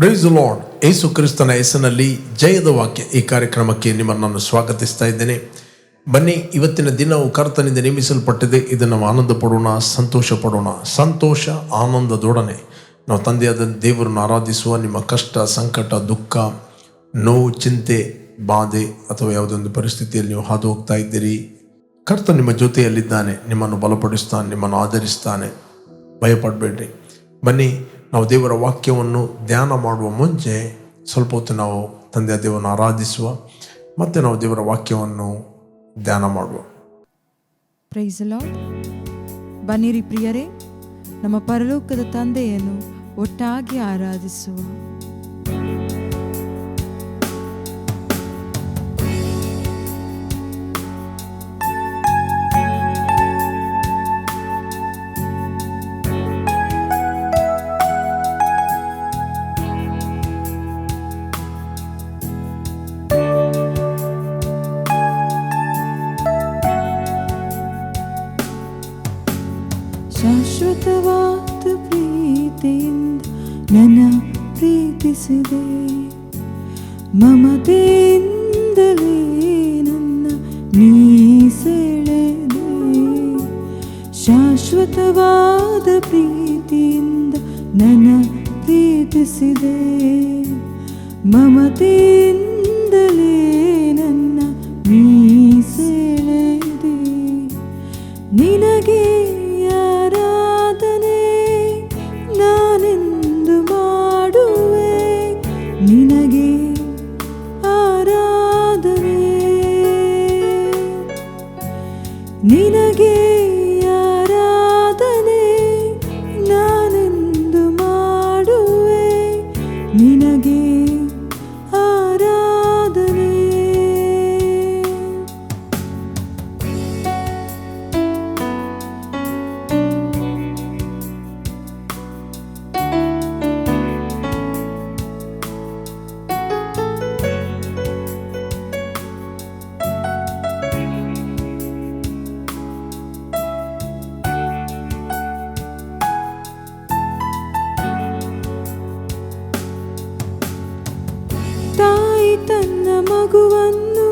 Price the lord. ಯೇಸು ಕ್ರಿಸ್ತನ ಹೆಸರಿನಲ್ಲಿ ಜಯದ ವಾಕ್ಯ ಈ ಕಾರ್ಯಕ್ರಮಕ್ಕೆ ನಿಮ್ಮನ್ನು ಸ್ವಾಗತಿಸ್ತಾ ಇದ್ದೇನೆ. ಬನ್ನಿ, ಇವತ್ತಿನ ದಿನವು ಕರ್ತನಿಂದ ನೇಮಿಸಲ್ಪಟ್ಟಿದೆ. ಇದನ್ನು ನಾವು ಆನಂದ ಪಡೋಣ, ಸಂತೋಷ ಪಡೋಣ. ಸಂತೋಷ ಆನಂದದೊಡನೆ ನಾವು ತಂದೆಯಾದ ದೇವರನ್ನು ಆರಾಧಿಸುವ. ನಿಮ್ಮ ಕಷ್ಟ, ಸಂಕಟ, ದುಃಖ, ನೋವು, ಚಿಂತೆ, ಬಾಧೆ ಅಥವಾ ಯಾವುದೊಂದು ಪರಿಸ್ಥಿತಿಯಲ್ಲಿ ನೀವು ಹಾದು ಹೋಗ್ತಾ ಇದ್ದೀರಿ, ಕರ್ತ ನಿಮ್ಮ ಜೊತೆಯಲ್ಲಿದ್ದಾನೆ, ನಿಮ್ಮನ್ನು ಬಲಪಡಿಸ್ತಾನೆ, ನಿಮ್ಮನ್ನು ಆಧರಿಸ್ತಾನೆ. ಭಯಪಡಬೇಡ್ರಿ. ಬನ್ನಿ, ನಾವು ದೇವರ ವಾಕ್ಯವನ್ನು ಧ್ಯಾನ ಮಾಡುವ ಮುಂಚೆ ಸ್ವಲ್ಪ ಹೊತ್ತು ನಾವು ತಂದೆಯ ದೇವರನ್ನು ಆರಾಧಿಸುವ, ಮತ್ತು ನಾವು ದೇವರ ವಾಕ್ಯವನ್ನು ಧ್ಯಾನ ಮಾಡುವ. Praise the Lord. ಬನ್ನಿರಿ ಪ್ರಿಯರೇ, ನಮ್ಮ ಪರಲೋಕದ ತಂದೆಯನ್ನು ಒಟ್ಟಾಗಿ ಆರಾಧಿಸುವ. ಶಾಶ್ವತವಾದ ಪ್ರೀತಿಯಿಂದ ನನ್ನ ಪ್ರೀತಿಸಿದೆ, ಮಮತೆಯಿಂದಲೇ ನನ್ನ ನೀ ಸೆಳೆದೆ. ಶಾಶ್ವತವಾದ ಪ್ರೀತಿಯಿಂದ ನನ್ನ ಪ್ರೀತಿಸಿದೆ, ಮಮತೆಯಿಂದಲೇ ನನ್ನ ನೀ ಸೆಳೆದೆ. ನಿನಗೆ ನಾನೆಂದು ಮಾಡುವೆ, ನಿನಗೆ ಆರಾಧನೆ. ನಿನಗೆ ಆರಾಧನೆ, ನಾನೆಂದು ಮಾಡುವೆ, ನಿನಗೆ ಆರಾಧನೆ. ತಾಯಿ ತನ್ನ ಮಗುವನ್ನು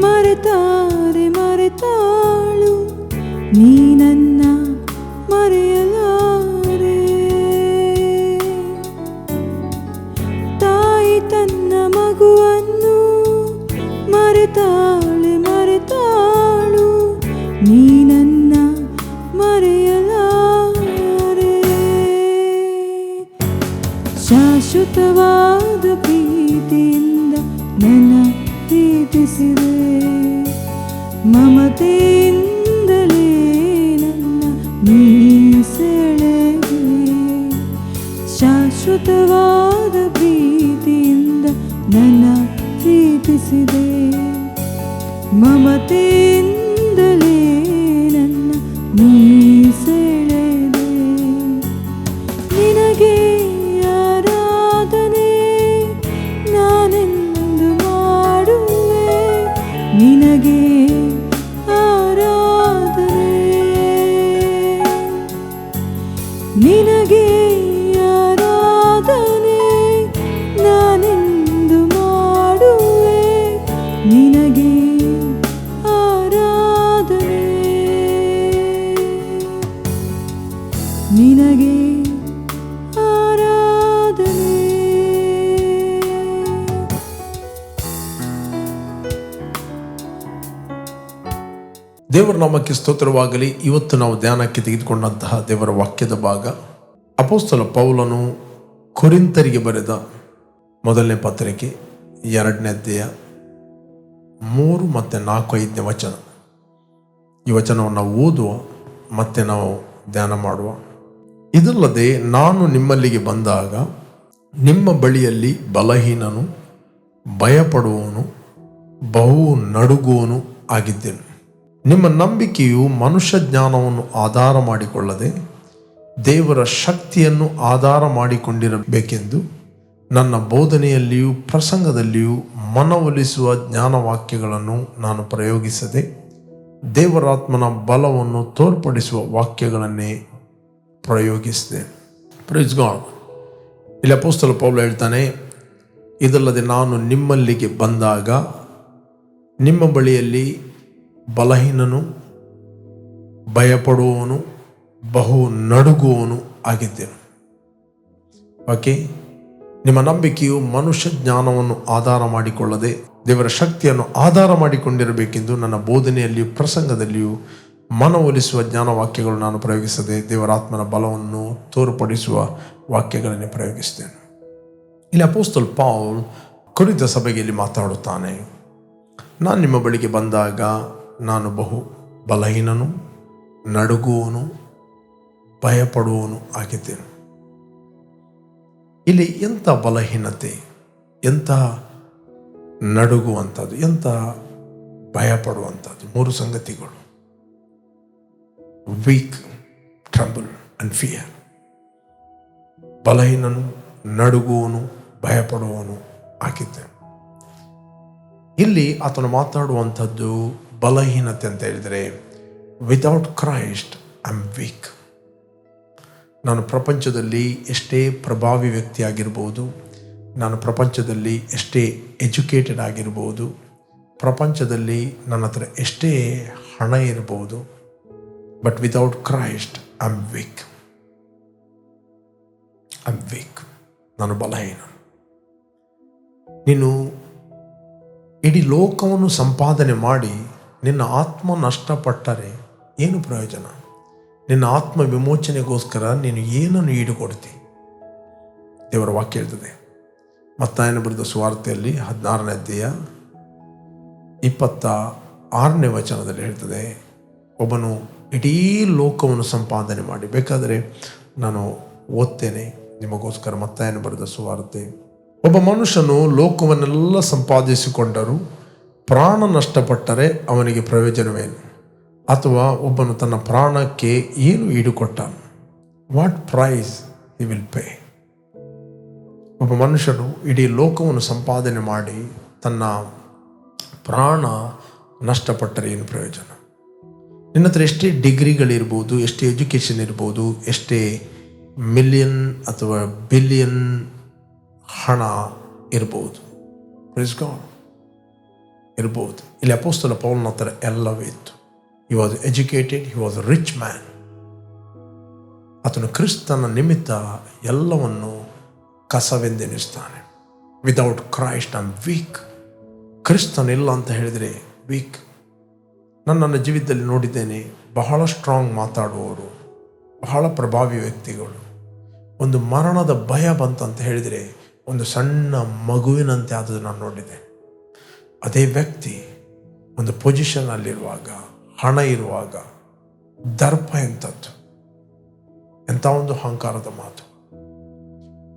ಮರೆತಾರೆ, ಮರೆತಾಳು, ನೀ ನನ್ನ ಮರೆಯಲಾರೆ. ತಾಯಿ ತನ್ನ ಮಗುವನ್ನು ಮರೆತಾಳೆ, ಮರೆತಾಳು, ನೀ ನನ್ನ ಮರೆಯಲಾರೆ. ಶಾಶ್ವತವಾದ ಪ್ರೀತಿಯಿಂದ ನನ್ನ ಪ್ರೀತಿಸಿದೆ, ಮಮತೆಯಿಂದಲೇ ನನ್ನ ನೀ ಸೆಳೆದೆ. ಶಾಶ್ವತವಾದ ಪ್ರೀತಿಯಿಂದ ನನ್ನ ಪ್ರೀತಿಸಿದೆ, ಮಮತೆಯಿಂದಲೇ ನನ್ನ ನೀ ಸೆಳೆದೆ. ನಿನಗೆ ಆರಾಧನೆ, ನಾನೆಂದು ಮಾಡುವೆ, ನಿನಗೆ ಆರಾಧನೆ. ನಿನಗೆ ಆರಾಧನೆ, ನಾನೆಂದು ಮಾಡುವೆ, ನಿನಗೆ ಆರಾಧನೆ. ನಿನಗೆ ಆರಾಧನೆ. ದೇವರ ನಾಮಕ್ಕೆ ಸ್ತೋತ್ರವಾಗಲಿ. ಇವತ್ತು ನಾವು ಧ್ಯಾನಕ್ಕೆ ತೆಗೆದುಕೊಂಡಂತಹ ದೇವರ ವಾಕ್ಯದ ಭಾಗ ಅಪೊಸ್ತಲ ಪೌಲನು ಕೊರಿಂಥರಿಗೆ ಬರೆದ ಮೊದಲನೇ ಪತ್ರಿಕೆ 2ನೇ ಅಧ್ಯಾಯ 3 ಮತ್ತು 4-5ನೇ ವಚನ. ಈ ವಚನವನ್ನು ನಾವು ಓದುವ, ಮತ್ತೆ ನಾವು ಧ್ಯಾನ ಮಾಡುವ. ಇದಲ್ಲದೆ ನಾನು ನಿಮ್ಮಲ್ಲಿಗೆ ಬಂದಾಗ ನಿಮ್ಮ ಬಳಿಯಲ್ಲಿ ಬಲಹೀನನು, ಭಯಪಡುವವನು, ಬಹು ನಡುಗುವನು ಆಗಿದ್ದೆನು. ನಿಮ್ಮ ನಂಬಿಕೆಯು ಮನುಷ್ಯ ಜ್ಞಾನವನ್ನು ಆಧಾರ ಮಾಡಿಕೊಳ್ಳದೆ ದೇವರ ಶಕ್ತಿಯನ್ನು ಆಧಾರ ಮಾಡಿಕೊಂಡಿರಬೇಕೆಂದು ನನ್ನ ಬೋಧನೆಯಲ್ಲಿಯೂ ಪ್ರಸಂಗದಲ್ಲಿಯೂ ಮನವೊಲಿಸುವ ಜ್ಞಾನವಾಕ್ಯಗಳನ್ನು ನಾನು ಪ್ರಯೋಗಿಸದೆ ದೇವರಾತ್ಮನ ಬಲವನ್ನು ತೋರ್ಪಡಿಸುವ ವಾಕ್ಯಗಳನ್ನೇ ಪ್ರಯೋಗಿಸಿದೆ. Praise God. ಇಲ್ಲಿ ಅಪೊಸ್ತಲ ಪೌಲ ಹೇಳ್ತಾನೆ, ಇದಲ್ಲದೆ ನಾನು ನಿಮ್ಮಲ್ಲಿಗೆ ಬಂದಾಗ ನಿಮ್ಮ ಬಳಿಯಲ್ಲಿ ಬಲಹೀನನು, ಭಯಪಡುವವನು, ಬಹು ನಡುಗುವವನು ಆಗಿದ್ದೆನು. ಓಕೆ, ನಿಮ್ಮ ನಂಬಿಕೆಯು ಮನುಷ್ಯ ಜ್ಞಾನವನ್ನು ಆಧಾರ ಮಾಡಿಕೊಳ್ಳದೆ ದೇವರ ಶಕ್ತಿಯನ್ನು ಆಧಾರ ಮಾಡಿಕೊಂಡಿರಬೇಕೆಂದು ನನ್ನ ಬೋಧನೆಯಲ್ಲಿಯೂ ಪ್ರಸಂಗದಲ್ಲಿಯೂ ಮನವೊಲಿಸುವ ಜ್ಞಾನವಾಕ್ಯಗಳು ನಾನು ಪ್ರಯೋಗಿಸದೆ ದೇವರಾತ್ಮನ ಬಲವನ್ನು ತೋರ್ಪಡಿಸುವ ವಾಕ್ಯಗಳನ್ನೇ ಪ್ರಯೋಗಿಸಿದ್ದೇನೆ. ಇಲ್ಲಿ ಅಪೊಸ್ತಲ ಪೌಲ್ ಕೊರಿಂಥ ಸಭೆಯಲ್ಲಿ ಮಾತಾಡುತ್ತಾನೆ, ನಾನು ನಿಮ್ಮ ಬಳಿಗೆ ಬಂದಾಗ ನಾನು ಬಹು ಬಲಹೀನನು, ನಡುಗುವನು, ಭಯಪಡುವವನು ಆಗಿದ್ದೇನೆ. ಇಲ್ಲಿ ಎಂಥ ಬಲಹೀನತೆ, ಎಂಥ ನಡುಗುವಂಥದ್ದು, ಎಂಥ ಭಯಪಡುವಂಥದ್ದು, ಮೂರು ಸಂಗತಿಗಳು: ವೀಕ್, ಟ್ರಂಬಲ್ ಅಂಡ್ ಫಿಯರ್. ಬಲಹೀನನು, ನಡುಗುವನು, ಭಯಪಡುವವನು ಆಗಿದ್ದೇನೆ. ಇಲ್ಲಿ ಆತನು ಮಾತಾಡುವಂಥದ್ದು ಬಲಹೀನತೆ ಅಂತ ಹೇಳಿದರೆ, without Christ I am weak. ನಾನು ಪ್ರಪಂಚದಲ್ಲಿ ಎಷ್ಟೇ ಪ್ರಭಾವಿ ವ್ಯಕ್ತಿಯಾಗಿರ್ಬೋದು, ನಾನು ಪ್ರಪಂಚದಲ್ಲಿ ಎಷ್ಟೇ ಎಜುಕೇಟೆಡ್ ಆಗಿರ್ಬೋದು, ಪ್ರಪಂಚದಲ್ಲಿ ನನ್ನ ಹತ್ರ ಎಷ್ಟೇ ಹಣ ಇರ್ಬೋದು, but without Christ I am weak. I am weak. ನಾನು ಬಲಹೀನ. ನೀನು ಇಡೀ ಲೋಕವನ್ನು ಸಂಪಾದನೆ ಮಾಡಿ ನಿನ್ನ ಆತ್ಮ ನಷ್ಟಪಟ್ಟರೆ ಏನು ಪ್ರಯೋಜನ? ನಿನ್ನ ಆತ್ಮ ವಿಮೋಚನೆಗೋಸ್ಕರ ನೀನು ಏನನ್ನು ಈಡುಕೊಡ್ತಿ? ದೇವರ ವಾಕ್ಯ ಹೇಳ್ತದೆ, ಮತ್ತಾಯನ ಬರೆದ ಸುವಾರ್ತೆಯಲ್ಲಿ 16ನೇ ಅಧ್ಯಾಯ 26ನೇ ವಚನದಲ್ಲಿ ಹೇಳ್ತದೆ, ಒಬ್ಬನು ಇಡೀ ಲೋಕವನ್ನು ಸಂಪಾದನೆ ಮಾಡಿ, ಬೇಕಾದರೆ ನಾನು ಓದ್ತೇನೆ ನಿಮಗೋಸ್ಕರ, ಮತ್ತಾಯನ ಬರೆದ ಸುವಾರ್ತೆ. ಒಬ್ಬ ಮನುಷ್ಯನು ಲೋಕವನ್ನೆಲ್ಲ ಸಂಪಾದಿಸಿಕೊಂಡರೂ ಪ್ರಾಣ ನಷ್ಟಪಟ್ಟರೆ ಅವನಿಗೆ ಪ್ರಯೋಜನವೇನು? ಅಥವಾ ಒಬ್ಬನು ತನ್ನ ಪ್ರಾಣಕ್ಕೆ ಏನು ಈಡುಕೊಟ್ಟನು? What price he will pay? ಒಬ್ಬ ಮನುಷ್ಯನು ಇಡೀ ಲೋಕವನ್ನು ಸಂಪಾದನೆ ಮಾಡಿ ತನ್ನ ಪ್ರಾಣ ನಷ್ಟಪಟ್ಟರೆ ಏನು ಪ್ರಯೋಜನ? ನಿನ್ನ ಹತ್ರ ಎಷ್ಟೇ ಡಿಗ್ರಿಗಳಿರ್ಬೋದು, ಎಷ್ಟೇ ಎಜುಕೇಷನ್ ಇರ್ಬೋದು, ಎಷ್ಟೇ ಮಿಲಿಯನ್ ಅಥವಾ ಬಿಲಿಯನ್ ಹಣ ಇರ್ಬೋದು, ಪ್ರೈಸ್ ಗಾಡ್, ಇರ್ಬೋದು. ಇಲ್ಲಿ ಅಪೊಸ್ತಲ ಪೌಲನ ಹತ್ರ ಎಲ್ಲವೂ ಇತ್ತು. He was educated, he was a rich man. ಆತನು ಕ್ರಿಸ್ತನ ನಿಮಿತ್ತ ಎಲ್ಲವನ್ನು ಕಸವೆಂದೆನಿಸ್ತಾನೆ. Without Christ I am weak. ಕ್ರಿಸ್ತನಿಲ್ಲ ಅಂತ ಹೇಳಿದರೆ ವೀಕ್. ನನ್ನ ಜೀವಿತದಲ್ಲಿ ನೋಡಿದ್ದೇನೆ, ಬಹಳ ಸ್ಟ್ರಾಂಗ್ ಮಾತಾಡುವವರು, ಬಹಳ ಪ್ರಭಾವಿ ವ್ಯಕ್ತಿಗಳು. ಒಂದು ಮರಣದ ಭಯ ಬಂತಂತ ಹೇಳಿದರೆ ಒಂದು ಸಣ್ಣ ಮಗುವಿನಂತೆ ಆದದ್ದು ನಾನು ನೋಡಿದೆ. ಅದೇ ವ್ಯಕ್ತಿ ಒಂದು ಪೊಸಿಷನ್ನಲ್ಲಿರುವಾಗ, ಹಣ ಇರುವಾಗ ದರ್ಪ ಎಂಥದ್ದು, ಎಂಥ ಒಂದು ಅಹಂಕಾರದ ಮಾತು.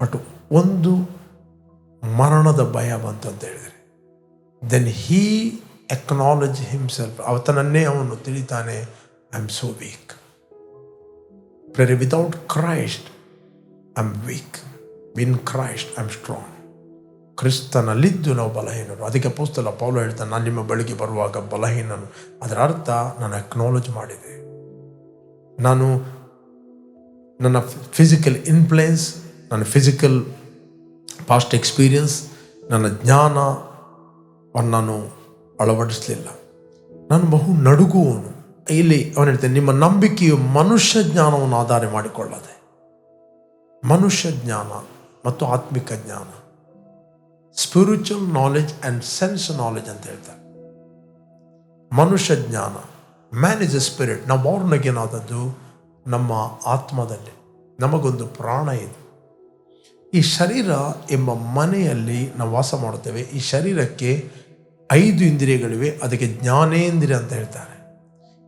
ಬಟ್ ಒಂದು ಮರಣದ ಭಯ ಬಂತಂತ ಹೇಳಿದರೆ ದೆನ್ ಹೀ ಅಕ್ನಾಲೆಜ್ ಹಿಮ್ಸೆಲ್ಫ್, ಆತನನ್ನೇ ಅವನು ತಿಳಿತಾನೆ, I am so weak. Without Christ I am weak, in Christ I am strong. ಕ್ರಿಸ್ತನಲ್ಲಿದ್ದು ನಾವು ಬಲಹೀನರು. ಅದಕ್ಕೆ ಅಪೊಸ್ತಲ ಪೌಲ ಹೇಳ್ತಾನೆ, ನಾನು ನಿಮ್ಮ ಬಳಿಗೆ ಬರುವಾಗ ಬಲಹೀನನು. ಅದರ ಅರ್ಥ ನಾನು ಅಕ್ನಾಲೆಜ್ ಮಾಡಿದೆ. ನಾನು ನನ್ನ ಫಿಸಿಕಲ್ ಇನ್ಫ್ಲುಯೆನ್ಸ್, ನನ್ನ ಫಿಸಿಕಲ್ ಪಾಸ್ಟ್ ಎಕ್ಸ್ಪೀರಿಯನ್ಸ್, ನನ್ನ ಜ್ಞಾನವನ್ನು ನಾನು ಅಳವಡಿಸಲಿಲ್ಲ. ನಾನು ಬಹು ನಡುಗುವನು. ಇಲ್ಲಿ ಅವನು ಹೇಳ್ತೇನೆ, ನಿಮ್ಮ ನಂಬಿಕೆಯು ಮನುಷ್ಯ ಜ್ಞಾನವನ್ನು ಆಧಾರ ಮಾಡಿಕೊಳ್ಳದೆ, ಮನುಷ್ಯ ಜ್ಞಾನ ಮತ್ತು ಆತ್ಮಿಕ ಜ್ಞಾನ, spiritual knowledge and sense knowledge ಅಂತ ಹೇಳ್ತಾರೆ. ಮನುಷ್ಯ ಜ್ಞಾನ, ಮ್ಯಾನ್ ಇಸ್ ಎ ಸ್ಪಿರಿಟ್. ನಾವು ಬಾರ್ನ್ ಅಗೇನ್ ಆದದ್ದು ನಮ್ಮ ಆತ್ಮದಲ್ಲಿ. ನಮಗೊಂದು ಪ್ರಾಣ ಇದೆ. ಈ ಶರೀರ ಎಂಬ ಮನೆಯಲ್ಲಿ ನಾವು ವಾಸ ಮಾಡುತ್ತೇವೆ. ಈ ಶರೀರಕ್ಕೆ 5 ಇಂದ್ರಿಯಗಳಿವೆ. ಅದಕ್ಕೆ ಜ್ಞಾನೇಂದ್ರಿಯ ಅಂತ ಹೇಳ್ತಾರೆ.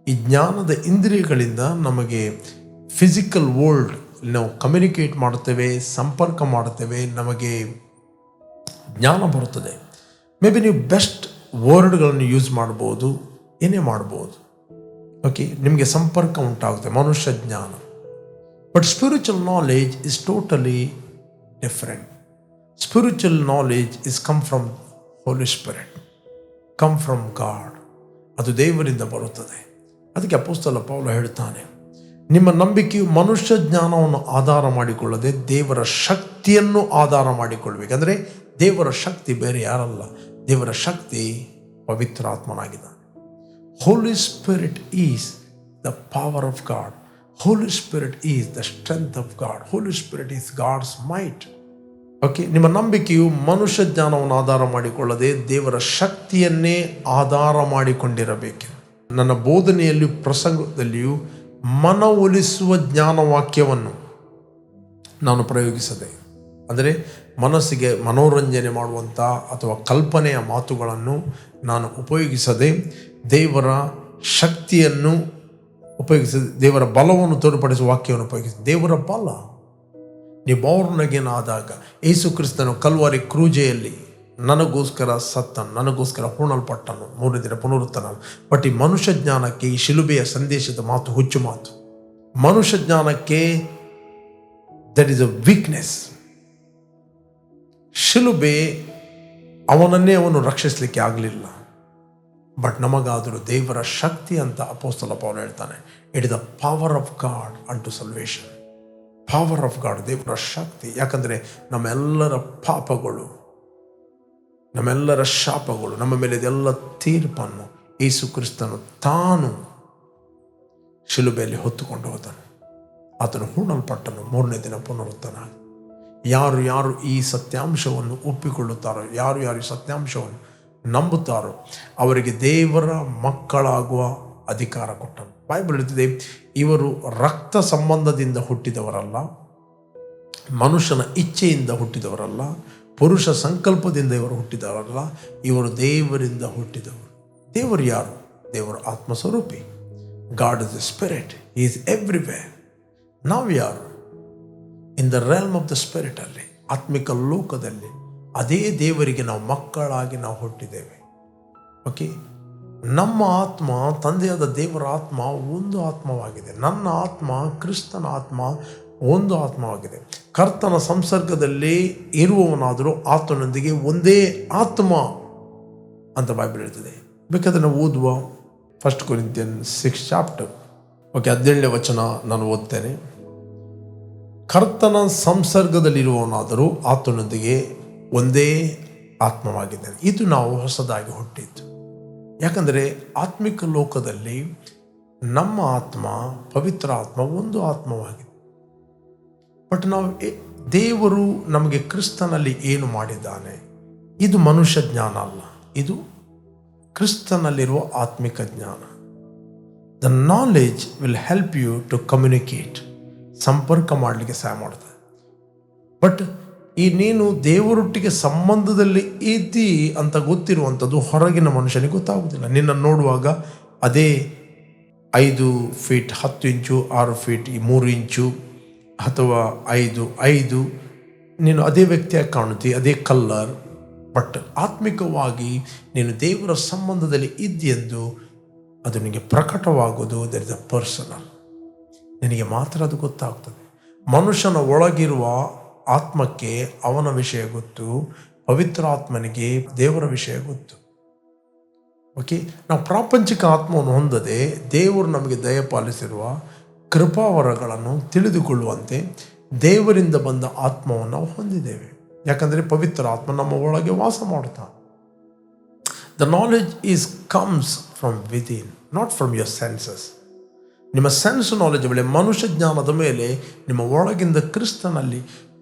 ಈ ಜ್ಞಾನದ ಇಂದ್ರಿಯಗಳಿಂದ ನಮಗೆ ಫಿಸಿಕಲ್ ವರ್ಲ್ಡ್ ನಾವು ಕಮ್ಯುನಿಕೇಟ್ ಮಾಡುತ್ತೇವೆ, ಸಂಪರ್ಕ ಮಾಡುತ್ತೇವೆ, ನಮಗೆ ಜ್ಞಾನ ಬರುತ್ತದೆ. ಮೇ ಬಿ ನೀವು ಬೆಸ್ಟ್ ವರ್ಡ್ಗಳನ್ನು ಯೂಸ್ ಮಾಡ್ಬೋದು, ಏನೇ ಮಾಡ್ಬೋದು. ಓಕೆ, ನಿಮಗೆ ಸಂಪರ್ಕ ಉಂಟಾಗುತ್ತೆ, ಮನುಷ್ಯ ಜ್ಞಾನ. But spiritual knowledge is totally different. Spiritual knowledge is come from Holy Spirit, come from God. ಅದು ದೇವರಿಂದ ಬರುತ್ತದೆ. ಅದಕ್ಕೆ ಅಪೊಸ್ತಲ ಪೌಲ ಹೇಳ್ತಾನೆ, ನಿಮ್ಮ ನಂಬಿಕೆಯು ಮನುಷ್ಯ ಜ್ಞಾನವನ್ನು ಆಧಾರ ಮಾಡಿಕೊಳ್ಳದೆ ದೇವರ ಶಕ್ತಿಯನ್ನು ಆಧಾರ ಮಾಡಿಕೊಳ್ಬೇಕಂದ್ರೆ ದೇವರ ಶಕ್ತಿ ಬೇರೆ ಯಾರಲ್ಲ, ದೇವರ ಶಕ್ತಿ ಪವಿತ್ರಾತ್ಮನಾಗಿದ್ದಾನೆ. Holy Spirit is the power of God. Holy Spirit is the strength of God. Holy Spirit is God's might. Okay, ನಿಮ್ಮ ನಂಬಿಕೆಯು ಮನುಷ್ಯ ಜ್ಞಾನವನ್ನು ಆಧಾರ ಮಾಡಿಕೊಳ್ಳದೆ ದೇವರ ಶಕ್ತಿಯನ್ನೇ ಆಧಾರ ಮಾಡಿಕೊಂಡಿರಬೇಕು. ನನ್ನ ಬೋಧನೆಯಲ್ಲಿಯೂ ಪ್ರಸಂಗದಲ್ಲಿಯೂ ಮನವೊಲಿಸುವ ಜ್ಞಾನವಾಕ್ಯವನ್ನು ನಾನು ಪ್ರಯೋಗಿಸದೆ, ಅಂದರೆ ಮನಸ್ಸಿಗೆ ಮನೋರಂಜನೆ ಮಾಡುವಂಥ ಅಥವಾ ಕಲ್ಪನೆಯ ಮಾತುಗಳನ್ನು ನಾನು ಉಪಯೋಗಿಸದೆ ದೇವರ ಶಕ್ತಿಯನ್ನು ಉಪಯೋಗಿಸದೆ ದೇವರ ಬಲವನ್ನು ತೋರ್ಪಡಿಸುವ ವಾಕ್ಯವನ್ನು ಉಪಯೋಗಿಸಿದೆ. ದೇವರ ಬಲ, ನೀವು born again ಆದಾಗ ಯೇಸು ಕ್ರಿಸ್ತನು ಕಲ್ವಾರಿ ಕ್ರೂಜೆಯಲ್ಲಿ ನನಗೋಸ್ಕರ ಸತ್ತನು, ನನಗೋಸ್ಕರ ಹೂಣಲ್ಪಟ್ಟನು, 3ನೇ ದಿನ ಪುನರುತ್ಥಾನ. ಬಟ್ ಈ ಮನುಷ್ಯ ಜ್ಞಾನಕ್ಕೆ ಈ ಶಿಲುಬೆಯ ಸಂದೇಶದ ಮಾತು ಹುಚ್ಚು ಮಾತು. ಮನುಷ್ಯ ಜ್ಞಾನಕ್ಕೆ ದಟ್ ಈಸ್ ಅ ವೀಕ್ನೆಸ್. ಶಿಲುಬೆ ಅವನನ್ನೇ ಅವನು ರಕ್ಷಿಸಲಿಕ್ಕೆ ಆಗಲಿಲ್ಲ, ಬಟ್ ನಮಗಾದರೂ ದೇವರ ಶಕ್ತಿ ಅಂತ ಅಪೊಸ್ತಲ ಪೌಲ ಹೇಳ್ತಾನೆ. It is the power of God unto salvation. Power of god, ದೇವರ ಶಕ್ತಿ. ಯಾಕಂದರೆ ನಮ್ಮೆಲ್ಲರ ಪಾಪಗಳು, ನಮ್ಮೆಲ್ಲರ ಶಾಪಗಳು, ನಮ್ಮ ಮೇಲೆ ಇದೆಲ್ಲ ತೀರ್ಪನ್ನು ಯೇಸು ಕ್ರಿಸ್ತನು ತಾನು ಶಿಲುಬೆಯಲ್ಲಿ ಹೊತ್ತುಕೊಂಡು ಹೋದನು. ಆತನು ಹೂಣಲ್ಪಟ್ಟನು, 3ನೇ ದಿನ ಪುನರುತ್ಥಾನ. ಯಾರು ಯಾರು ಈ ಸತ್ಯಾಂಶವನ್ನು ಒಪ್ಪಿಕೊಳ್ಳುತ್ತಾರೋ, ಯಾರು ಯಾರು ಈ ಸತ್ಯಾಂಶವನ್ನು ನಂಬುತ್ತಾರೋ ಅವರಿಗೆ ದೇವರ ಮಕ್ಕಳಾಗುವ ಅಧಿಕಾರ ಕೊಟ್ಟನು. ಬೈಬಲ್ ಹೇಳ್ತಿದೆ, ಇವರು ರಕ್ತ ಸಂಬಂಧದಿಂದ ಹುಟ್ಟಿದವರಲ್ಲ, ಮನುಷ್ಯನ ಇಚ್ಛೆಯಿಂದ ಹುಟ್ಟಿದವರಲ್ಲ, ಪುರುಷ ಸಂಕಲ್ಪದಿಂದ ಇವರು ಹುಟ್ಟಿದವರಲ್ಲ, ಇವರು ದೇವರಿಂದ ಹುಟ್ಟಿದವರು. ದೇವರು ಯಾರು? ದೇವರು ಆತ್ಮಸ್ವರೂಪಿ. God is the spirit, he is everywhere. ನಾವು ಯಾರು? In the realm of the spirit, ಅಲ್ಲಿ ಆತ್ಮಿಕ ಲೋಕದಲ್ಲಿ ಅದೇ ದೇವರಿಗೆ ನಾವು ಮಕ್ಕಳಾಗಿ ನಾವು ಹುಟ್ಟಿದ್ದೇವೆ. ಓಕೆ, ನಮ್ಮ ಆತ್ಮ, ತಂದೆಯಾದ ದೇವರ ಆತ್ಮ ಒಂದು ಆತ್ಮವಾಗಿದೆ. ನನ್ನ ಆತ್ಮ, ಕ್ರಿಸ್ತನ ಆತ್ಮ ಒಂದು ಆತ್ಮವಾಗಿದೆ. ಕರ್ತನ ಸಂಸರ್ಗದಲ್ಲಿ ಇರುವವನಾದರೂ ಆತನೊಂದಿಗೆ ಒಂದೇ ಆತ್ಮ ಅಂತ ಬೈಬಲ್ ಹೇಳ್ತದೆ. ಬೇಕಾದ್ರೆ ನಾವು ಓದುವ 1 Corinthians 6 ಚಾಪ್ಟರ್, ಓಕೆ, 17ನೇ ವಚನ ನಾನು ಓದ್ತೇನೆ. ಕರ್ತನ ಸಂಸರ್ಗದಲ್ಲಿರುವವನಾದರೂ ಆತನೊಂದಿಗೆ ಒಂದೇ ಆತ್ಮವಾಗಿದ್ದಾನೆ. ಇದು ನಾವು ಹೊಸದಾಗಿ ಹುಟ್ಟಿದ್ದು. ಯಾಕಂದರೆ ಆತ್ಮಿಕ ಲೋಕದಲ್ಲಿ ನಮ್ಮ ಆತ್ಮ, ಪವಿತ್ರ ಆತ್ಮ ಒಂದು ಆತ್ಮವಾಗಿದೆ. ಬಟ್ ನಾವು ದೇವರು ನಮಗೆ ಕ್ರಿಸ್ತನಲ್ಲಿ ಏನು ಮಾಡಿದ್ದಾನೆ, ಇದು ಮನುಷ್ಯ ಜ್ಞಾನ ಅಲ್ಲ, ಇದು ಕ್ರಿಸ್ತನಲ್ಲಿರುವ ಆತ್ಮಿಕ ಜ್ಞಾನ. The knowledge will help you to communicate, ಸಂಪರ್ಕ ಮಾಡಲಿಕ್ಕೆ ಸಹಾಯ ಮಾಡ್ತದೆ. ಬಟ್ ಈ ನೀನು ದೇವರೊಟ್ಟಿಗೆ ಸಂಬಂಧದಲ್ಲಿ ಇದ್ದೀ ಅಂತ ಗೊತ್ತಿರುವಂಥದ್ದು ಹೊರಗಿನ ಮನುಷ್ಯನಿಗೆ ಗೊತ್ತಾಗುವುದಿಲ್ಲ. ನಿನ್ನನ್ನು ನೋಡುವಾಗ ಅದೇ 5 ಫೀಟ್ 10 ಇಂಚು, 6 ಫೀಟ್ 3 ಇಂಚು ಅಥವಾ 5 ನೀನು ಅದೇ ವ್ಯಕ್ತಿಯಾಗಿ ಕಾಣುತ್ತಿ, ಅದೇ ಕಲ್ಲರ್. ಬಟ್ ಆತ್ಮಿಕವಾಗಿ ನೀನು ದೇವರ ಸಂಬಂಧದಲ್ಲಿ ಇದ್ದೆಂದು ಅದು ನಿನಗೆ ಪ್ರಕಟವಾಗೋದು ದಟ್ ಇಸ್ ಅ ಪರ್ಸನಲ್. ನಿನಗೆ ಮಾತ್ರ ಅದು ಗೊತ್ತಾಗ್ತದೆ. ಮನುಷ್ಯನ ಒಳಗಿರುವ ಆತ್ಮಕ್ಕೆ ಅವನ ವಿಷಯ ಗೊತ್ತು, ಪವಿತ್ರ ಆತ್ಮನಿಗೆ ದೇವರ ವಿಷಯ ಗೊತ್ತು. ಓಕೆ, ನಾವು ಪ್ರಾಪಂಚಿಕ ಆತ್ಮವನ್ನು ಹೊಂದದೆ ದೇವರು ನಮಗೆ ದಯಪಾಲಿಸಿರುವ ಕೃಪಾವರಗಳನ್ನು ತಿಳಿದುಕೊಳ್ಳುವಂತೆ ದೇವರಿಂದ ಬಂದ ಆತ್ಮವನ್ನು ನಾವು ಹೊಂದಿದ್ದೇವೆ. ಯಾಕಂದರೆ ಪವಿತ್ರ ಆತ್ಮ ನಮ್ಮ ಒಳಗೆ ವಾಸ ಮಾಡುತ್ತಾನೆ. The knowledge is comes from within, not from your senses. ನಿಮ್ಮ ಸೆನ್ಸ್ ನಾಲೆಜ್ ಮೇಲೆ, ಮನುಷ್ಯ ಜ್ಞಾನದ ಮೇಲೆ, ನಿಮ್ಮ ಒಳಗಿಂದ ಕ್ರಿಸ್ತನಲ್ಲಿ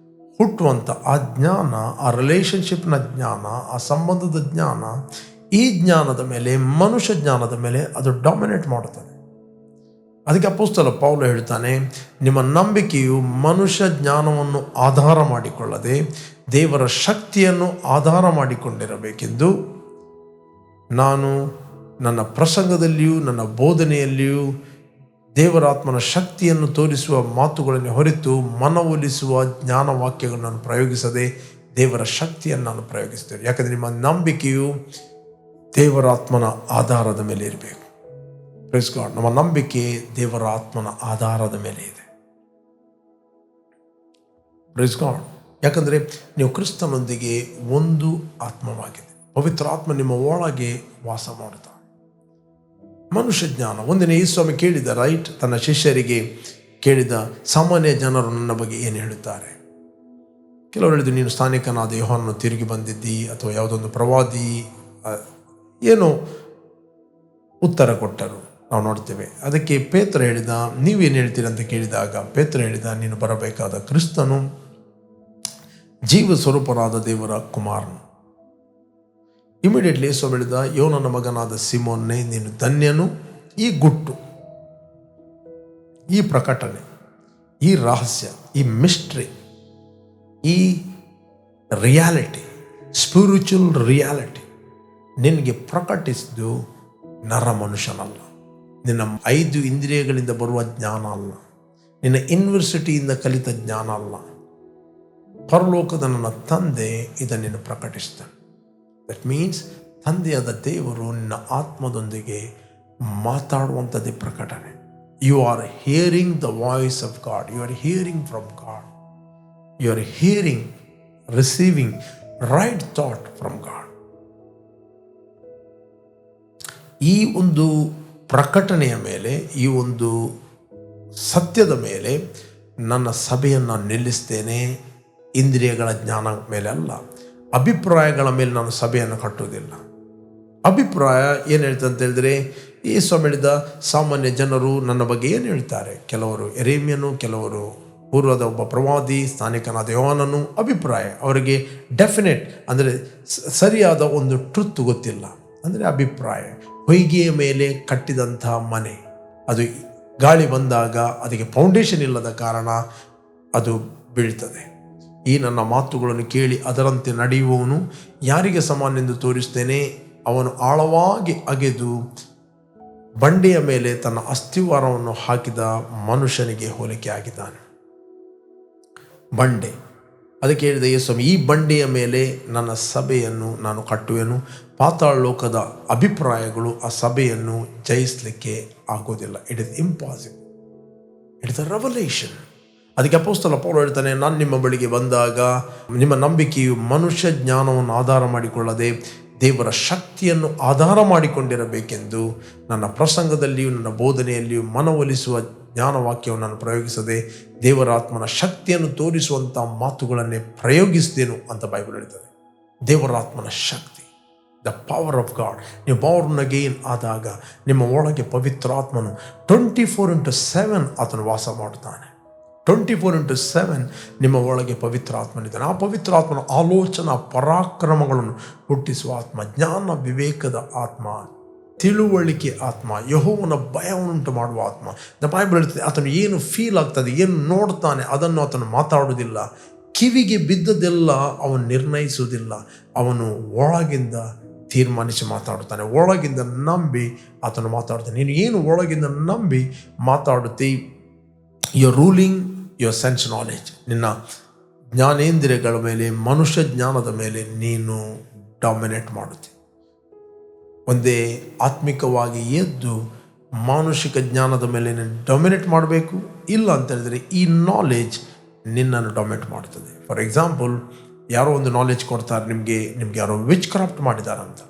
ಹುಟ್ಟುವಂಥ ಆ ಜ್ಞಾನ, ಆ ರಿಲೇಷನ್ಶಿಪ್ನ ಜ್ಞಾನ, ಆ ಸಂಬಂಧದ ಜ್ಞಾನ, ಈ ಜ್ಞಾನದ ಮೇಲೆ, ಮನುಷ್ಯ ಜ್ಞಾನದ ಮೇಲೆ ಅದು ಡಾಮಿನೇಟ್ ಮಾಡುತ್ತದೆ. ಅದಕ್ಕೆ ಅಪೊಸ್ತಲ ಪೌಲ ಹೇಳ್ತಾನೆ, ನಿಮ್ಮ ನಂಬಿಕೆಯು ಮನುಷ್ಯ ಜ್ಞಾನವನ್ನು ಆಧಾರ ಮಾಡಿಕೊಳ್ಳದೆ ದೇವರ ಶಕ್ತಿಯನ್ನು ಆಧಾರ ಮಾಡಿಕೊಂಡಿರಬೇಕೆಂದು ನಾನು ನನ್ನ ಪ್ರಸಂಗದಲ್ಲಿಯೂ ನನ್ನ ಬೋಧನೆಯಲ್ಲಿಯೂ ದೇವರಾತ್ಮನ ಶಕ್ತಿಯನ್ನು ತೋರಿಸುವ ಮಾತುಗಳನ್ನು ಹೊರತು ಮನವೊಲಿಸುವ ಜ್ಞಾನವಾಕ್ಯಗಳನ್ನು ಪ್ರಯೋಗಿಸದೆ ದೇವರ ಶಕ್ತಿಯನ್ನು ನಾನು ಪ್ರಯೋಗಿಸ್ತೇನೆ. ಯಾಕಂದರೆ ನಿಮ್ಮ ನಂಬಿಕೆಯು ದೇವರಾತ್ಮನ ಆಧಾರದ ಮೇಲೆ ಇರಬೇಕು. Praise God. ನಮ್ಮ ನಂಬಿಕೆ ದೇವರ ಆತ್ಮನ ಆಧಾರದ ಮೇಲೆ ಇದೆ. Praise God. ಯಾಕಂದರೆ ನೀವು ಕ್ರಿಸ್ತನೊಂದಿಗೆ ಒಂದು ಆತ್ಮವಾಗಿದೆ. ಪವಿತ್ರ ಆತ್ಮ ನಿಮ್ಮ ಒಳಗೆ ವಾಸ ಮಾಡುತ್ತಾನೆ. ಮನುಷ್ಯ ಜ್ಞಾನ. ಒಂದಿನ ಈ ಸ್ವಾಮಿ ಕೇಳಿದ, ರೈಟ್, ತನ್ನ ಶಿಷ್ಯರಿಗೆ ಕೇಳಿದ, ಸಾಮಾನ್ಯ ಜನರು ನನ್ನ ಬಗ್ಗೆ ಏನು ಹೇಳುತ್ತಾರೆ? ಕೆಲವರು ಹೇಳಿದ್ರು, ನೀನು ಸ್ಥಾನಿಕನಾದ ಯೋಹಾನನು ತಿರುಗಿ ಬಂದಿದ್ದಿ, ಅಥವಾ ಯಾವುದೊಂದು ಪ್ರವಾದಿ, ಏನೋ ಉತ್ತರ ಕೊಟ್ಟರು ನಾವು ನೋಡ್ತೇವೆ. ಅದಕ್ಕೆ ಪೇತ್ರ ಹೇಳಿದ, ನೀವೇನು ಹೇಳ್ತೀರಿ ಅಂತ ಕೇಳಿದಾಗ ಪೇತ್ರ ಹೇಳಿದ, ನೀನು ಬರಬೇಕಾದ ಕ್ರಿಸ್ತನು ಜೀವ ಸ್ವರೂಪರಾದ ದೇವರ ಕುಮಾರನು. ಇಮಿಡಿಯೇಟ್ಲಿ ಯೇಸು ಹೇಳಿದ, ಯೋನನ ಮಗನಾದ ಸಿಮೋನ್ನೇ, ನೀನು ಧನ್ಯನು. ಈ ಗುಟ್ಟು, ಈ ಪ್ರಕಟಣೆ, ಈ ರಹಸ್ಯ, ಈ ಮಿಸ್ಟ್ರಿ, ಈ ರಿಯಾಲಿಟಿ, ಸ್ಪಿರಿಚುವಲ್ ರಿಯಾಲಿಟಿ ನಿನಗೆ ಪ್ರಕಟಿಸಿದ್ದು ನರ ಮನುಷ್ಯನಲ್ಲ, ನಿನ್ನ 5 ಇಂದ್ರಿಯಗಳಿಂದ ಬರುವ ಜ್ಞಾನ ಅಲ್ಲ, ನಿನ್ನ ಯೂನಿವರ್ಸಿಟಿಯಿಂದ ಕಲಿತ ಜ್ಞಾನ ಅಲ್ಲ. ಪರಲೋಕದ ನನ್ನ ತಂದೆ ಇದನ್ನು ಪ್ರಕಟಿಸ್ತಾನೆ. ದಟ್ ಮೀನ್ಸ್ ತಂದೆಯಾದ ದೇವರು ನಿನ್ನ ಆತ್ಮದೊಂದಿಗೆ ಮಾತಾಡುವಂಥದ್ದೇ ಪ್ರಕಟಣೆ. You are hearing the voice of God, you are hearing from God, you are hearing, receiving right thought from God. ಈ ಒಂದು ಪ್ರಕಟಣೆಯ ಮೇಲೆ, ಈ ಒಂದು ಸತ್ಯದ ಮೇಲೆ ನನ್ನ ಸಭೆಯನ್ನು ನಿಲ್ಲಿಸ್ತೇನೆ. ಇಂದ್ರಿಯಗಳ ಜ್ಞಾನ ಮೇಲೆ ಅಲ್ಲ, ಅಭಿಪ್ರಾಯಗಳ ಮೇಲೆ ನಾನು ಸಭೆಯನ್ನು ಕಟ್ಟುವುದಿಲ್ಲ. ಅಭಿಪ್ರಾಯ ಏನು ಹೇಳ್ತದೆ ಅಂತ ಹೇಳಿದ್ರೆ, ಯೇಸು ಹೇಳಿದ, ಸಾಮಾನ್ಯ ಜನರು ನನ್ನ ಬಗ್ಗೆ ಏನು ಹೇಳ್ತಾರೆ? ಕೆಲವರು ಎರೇಮ್ಯನು, ಕೆಲವರು ಪೂರ್ವದ ಒಬ್ಬ ಪ್ರವಾದಿ, ಸ್ಥಾನಿಕನಾದ ಯೋಹಾನನು. ಅಭಿಪ್ರಾಯ ಅವರಿಗೆ ಡೆಫಿನೆಟ್ ಅಂದರೆ ಸರಿಯಾದ ಒಂದು ಟ್ರುತ್ ಗೊತ್ತಿಲ್ಲ, ಅಂದರೆ ಅಭಿಪ್ರಾಯ. ಹೊಯ್ಗೆಯ ಮೇಲೆ ಕಟ್ಟಿದಂಥ ಮನೆ, ಅದು ಗಾಳಿ ಬಂದಾಗ ಅದಕ್ಕೆ ಫೌಂಡೇಶನ್ ಇಲ್ಲದ ಕಾರಣ ಅದು ಬೀಳ್ತದೆ. ಈ ನನ್ನ ಮಾತುಗಳನ್ನು ಕೇಳಿ ಅದರಂತೆ ನಡೆಯುವವನು ಯಾರಿಗೆ ಸಮಾನೆಂದು ತೋರಿಸ್ತೇನೆ? ಅವನು ಆಳವಾಗಿ ಅಗೆದು ಬಂಡೆಯ ಮೇಲೆ ತನ್ನ ಅಸ್ಥಿವಾರವನ್ನು ಹಾಕಿದ ಮನುಷ್ಯನಿಗೆ ಹೋಲಿಕೆ ಆಗಿದ್ದಾನೆ. ಬಂಡೆ, ಅದಕ್ಕೆ ಹೇಳಿದ ಯೇಸು, ಈ ಬಂಡೆಯ ಮೇಲೆ ನನ್ನ ಸಭೆಯನ್ನು ನಾನು ಕಟ್ಟುವೆನು. ಪಾತಾಳ ಲೋಕದ ಅಭಿಪ್ರಾಯಗಳು ಆ ಸಭೆಯನ್ನು ಜಯಿಸಲಿಕ್ಕೆ ಆಗೋದಿಲ್ಲ. It is impossible. It is a revelation. ಅದಕ್ಕೆ ಅಪೊಸ್ತಲ ಪೌಲ ಹೇಳ್ತಾನೆ, ನಾನು ನಿಮ್ಮ ಬಳಿಗೆ ಬಂದಾಗ ನಿಮ್ಮ ನಂಬಿಕೆಯು ಮನುಷ್ಯ ಜ್ಞಾನವನ್ನು ಆಧಾರ ಮಾಡಿಕೊಳ್ಳದೆ ದೇವರ ಶಕ್ತಿಯನ್ನು ಆಧಾರ ಮಾಡಿಕೊಂಡಿರಬೇಕೆಂದು ನನ್ನ ಪ್ರಸಂಗದಲ್ಲಿಯೂ ನನ್ನ ಬೋಧನೆಯಲ್ಲಿಯೂ ಮನವೊಲಿಸುವ ಜ್ಞಾನವಾಕ್ಯವನ್ನು ನಾನು ಪ್ರಯೋಗಿಸದೆ ದೇವರ ಆತ್ಮನ ಶಕ್ತಿಯನ್ನು ತೋರಿಸುವಂಥ ಮಾತುಗಳನ್ನೇ ಪ್ರಯೋಗಿಸಿದೆನು ಅಂತ ಬೈಬಲ್ ಹೇಳ್ತದೆ. ದೇವರ ಆತ್ಮನ ಶಕ್ತಿ, ದ ಪವರ್ ಆಫ್ ಗಾಡ್. ನೀವು ಬಾರ್ನ್ ಅಗೇನ್ ಆದಾಗ ನಿಮ್ಮ ಒಳಗೆ ಪವಿತ್ರಾತ್ಮನು 24/7 ಆತನು ವಾಸ ಮಾಡುತ್ತಾನೆ. 24/7 ನಿಮ್ಮ ಒಳಗೆ ಪವಿತ್ರ ಆತ್ಮನಿದ್ದಾನೆ. ಆ ಪವಿತ್ರ ಆತ್ಮನ ಆಲೋಚನಾ ಪರಾಕ್ರಮಗಳನ್ನು ಹುಟ್ಟಿಸುವ ಆತ್ಮ, ಜ್ಞಾನ ವಿವೇಕದ ಆತ್ಮ, ತಿಳುವಳಿಕೆ ಆತ್ಮ, ಯೆಹೋವನ ಭಯವನ್ನುಂಟು ಮಾಡುವ ಆತ್ಮ. ದ ಬೈಬಲ್ ಹೇಳ್ತದೆ, ಆತನು ಏನು ಫೀಲ್ ಆಗ್ತದೆ, ಏನು ನೋಡ್ತಾನೆ ಅದನ್ನು ಆತನು ಮಾತಾಡುವುದಿಲ್ಲ. ಕಿವಿಗೆ ಬಿದ್ದದೆಲ್ಲ ಅವನು ನಿರ್ಣಯಿಸುವುದಿಲ್ಲ. ಅವನು ಒಳಗಿಂದ ತೀರ್ಮಾನಿಸಿ ಮಾತಾಡುತ್ತಾನೆ, ಒಳಗಿಂದ ನಂಬಿ ಆತನು ಮಾತಾಡ್ತಾನೆ. ನೀನು ಏನು ಒಳಗಿಂದ ನಂಬಿ ಮಾತಾಡುತ್ತಿ, your ruling your sense knowledge. ನಿನ್ನ ಜ್ಞಾನೇಂದ್ರಿಯಗಳ ಮೇಲೆ, ಮನುಷ್ಯ ಜ್ಞಾನದ ಮೇಲೆ ನೀನು ಡಾಮಿನೇಟ್ ಮಾಡುತ್ತಿ. ಒಂದೇ ಆತ್ಮಿಕವಾಗಿ ಎದ್ದು ಮಾನುಷಿಕ ಜ್ಞಾನದ ಮೇಲೆ ನೀನು ಡಾಮಿನೇಟ್ ಮಾಡಬೇಕು. ಇಲ್ಲ ಅಂತ ಹೇಳಿದರೆ ಈ ನಾಲೆಜ್ ನಿನ್ನನ್ನು ಡಾಮಿನೇಟ್ ಮಾಡ್ತದೆ. ಫಾರ್ ಎಕ್ಸಾಂಪಲ್, ಯಾರೋ ಒಂದು ನಾಲೆಜ್ ಕೊಡ್ತಾರೆ ನಿಮಗೆ ಯಾರೋ ವಿಚ್ ಕ್ರಾಫ್ಟ್ ಮಾಡಿದಾರಂತ.